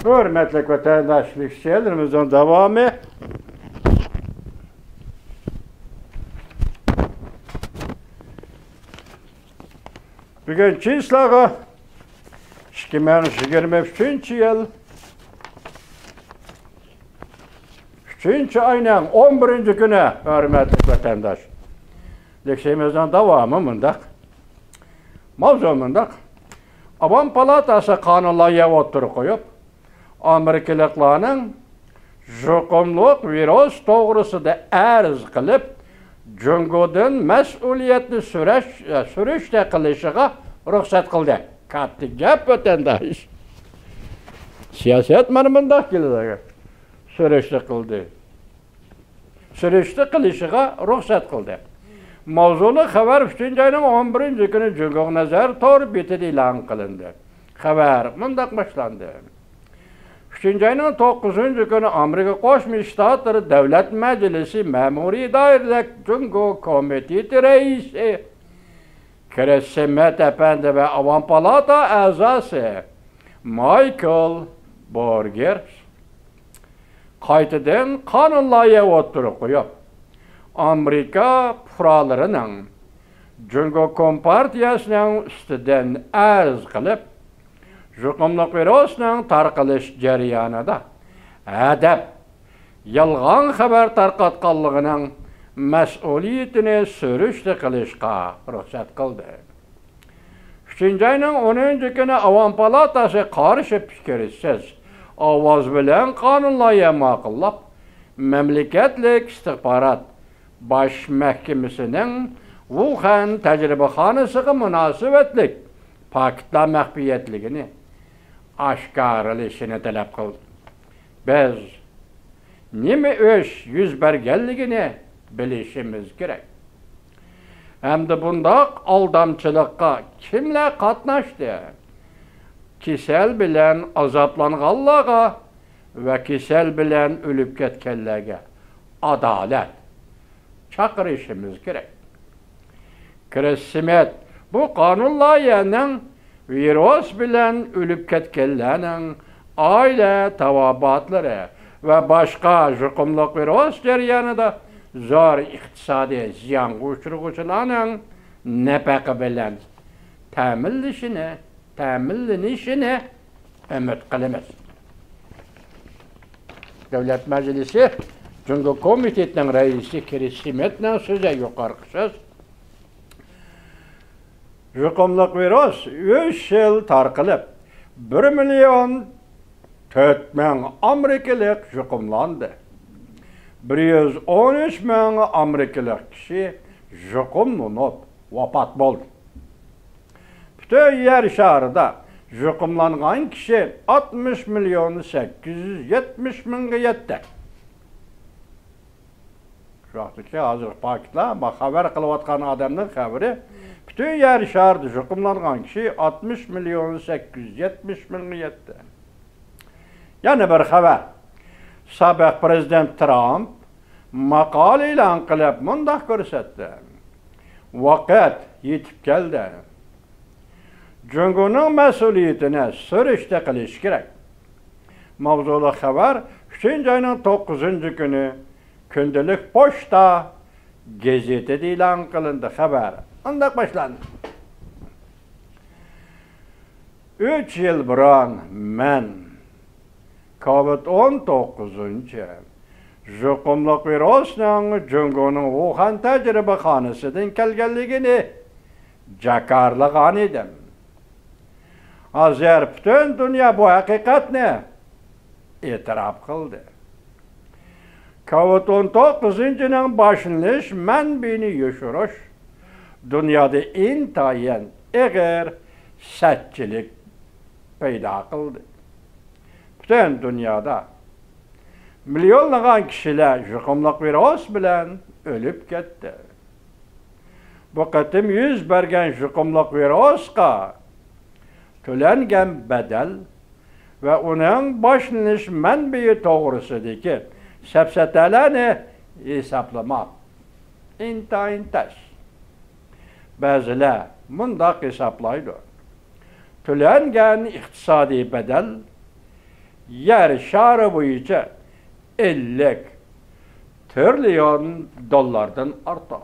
Hürmetli vatandaşlık şeylerimizin devamı. Bugün çizlağı 2023 yıl 3. ayının 11. günü hürmetli vatandaş. Leksemizden devamı mındak. Mavzu mındak. Avam Palatası kanunlarına oturup koyup Amerikalıklarının jukumluk virüs doğrusu da arz kılıp Cungo'dan mesuliyetli sürüşte kılışıga ruhsat kıldı. Kattı gap vatandaş. Siyaset manımında kıldı. Sürüşte kıldı. Sürüşte kılışıga ruhsat kıldı. Mavzulu haber 3. ayının 11. günü Cungo nazar tor bitidi ilan kılındı. Haber mındak başlandı. 3. ayının 9. günü Amerika Koşmuş Ştatları Devlet Meclisi Memuri Dairede Cungo Komiteti Reisi Kressemet Efendi ve Avam Palata azası Michael Borger kaytıdan kanunlarına oturup koyup Amerika furalarının Cungo Kompartiyasının üstüden arz kılıp jukumluk virüsünün tarqalış jarayanida adab, yalğan haber tarqatqanlığının mesuliyetini sürüşte qilishqa ruxsat qildi. 3. ayının 10. günü Avam Palatası qarşı fikirsiz ovoz bilan qonunlarga ma'qullab Memleketlik istihbarat Baş Mahkemesining Wuhan tajribaxonasiga munosabatlik paketlar mahfiyetligini aşkarılışını talep kıldı. Biz nime iş yüz bergenligini bilişimiz gerek. Hem de bundaq aldamçılıkka kimler katnaştı? Kisel bilen azaplanğanlarga ve kisel bilen ölüp ketkenlerge adalet çakırışımız gerek. Kressemet bu kanunlarının virüs bilen ölüp ketkenlerinin aile tavabatları ve başka jukumluk virüs jarayanida zor iktisadi ziyan uçurğuçularının nepaqi bilen ta'minlanishini ümit qilamiz. Devlet Meclisi Cungo Komitetining raisi Kressemetning so'zi yuqorqi so'z. Jukumluk virüs 3 yıl tarqalib 1.400.000 Amerikalık jukumlandı. 113.000 Amerikalık kişi jukumlanıp vafat buldu. Bütün yer şarida jukumlanğan kişi 60.870.000'ga yetdi. Şu vaqtki hazır paketlar ama haber qilayotgan adamning xabari bütün yer şarida jukumlanğan kişi 60.870.000'ga yetdi. Yana bir haber. Sabiq Prezident Trump maqol e'lon qilib mundaq ko'rsatdi. Vaqt yetib keldi. Jungoning mas'uliyatini surishta qilish kerak. Mavzuli xabar 3. ayning 9. günü Kundalik Pochta gazetida e'lon qilindi xabar. Mundaq başlandı. 3 yıl burun men COVID-19 jukumluk virüsünün Cungo'nun Wuhan tajribaxonasidan kelganligini jakarlagan edim. Hozir bütün dünya bu haqiqatni e'tirof qildi. COVID-19'ning boshlanish manbini yoshirish dunyoda intayin ig'ir satchilik paydo qildi. Bütün dünyada milyonlagan kişiler jukumluk virüs bilen ölüp ketdi. Bu qatim yüz bergen jukumluk virüsqa tölengen bedel ve onun başlanış manbeyi to'g'risidagi safsatalarni hesaplamak intayin tez. Ba'zilar mundaq hesaplaydi. Tölengen iqtisodiy bedel yer şarı boyunca 50 trilyon dollardan artar.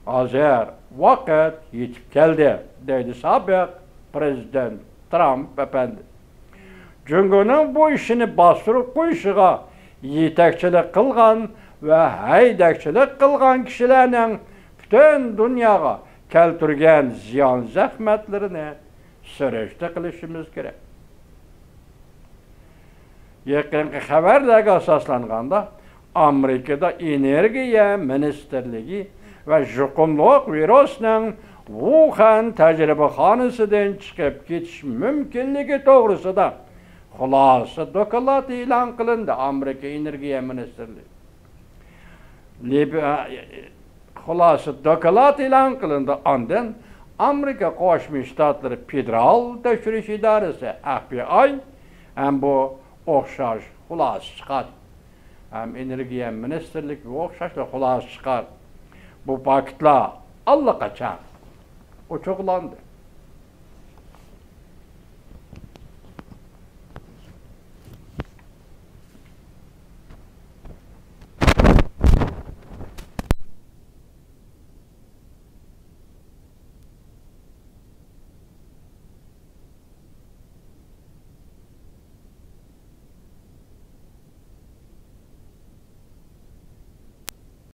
Hazır vakit yetip geldi, dedi sabık Prezident Trump efendi. Cüngünün bu işini bastırıp koyuşuğa yetekçilik kılgan ve haydakçılık kılgan kişilerinin bütün dünyaya keltirgen ziyan zahmetlerini süreçte kılışımız gerek. Yakınki haberlerge asaslanganda Amerika'da Energiya Ministerliği ve Jukumluk virüsünün Wuhan tecrübehanesinden çıkıp geçiş mümkünlüğü doğrusu da hulası dokulat ilan kılındı Amerika Energiya Ministerliği. Hulası dokulat ilan kılındı ondan Amerika Koşmuş Ştatları Federal Teşhiriş İdaresi FBI hem bu okşaş hulası çıkar. Hem Energiya Ministerliği ve okşaşla hulası çıkar. Bu vakitler Allah kaçar. O çoklandı.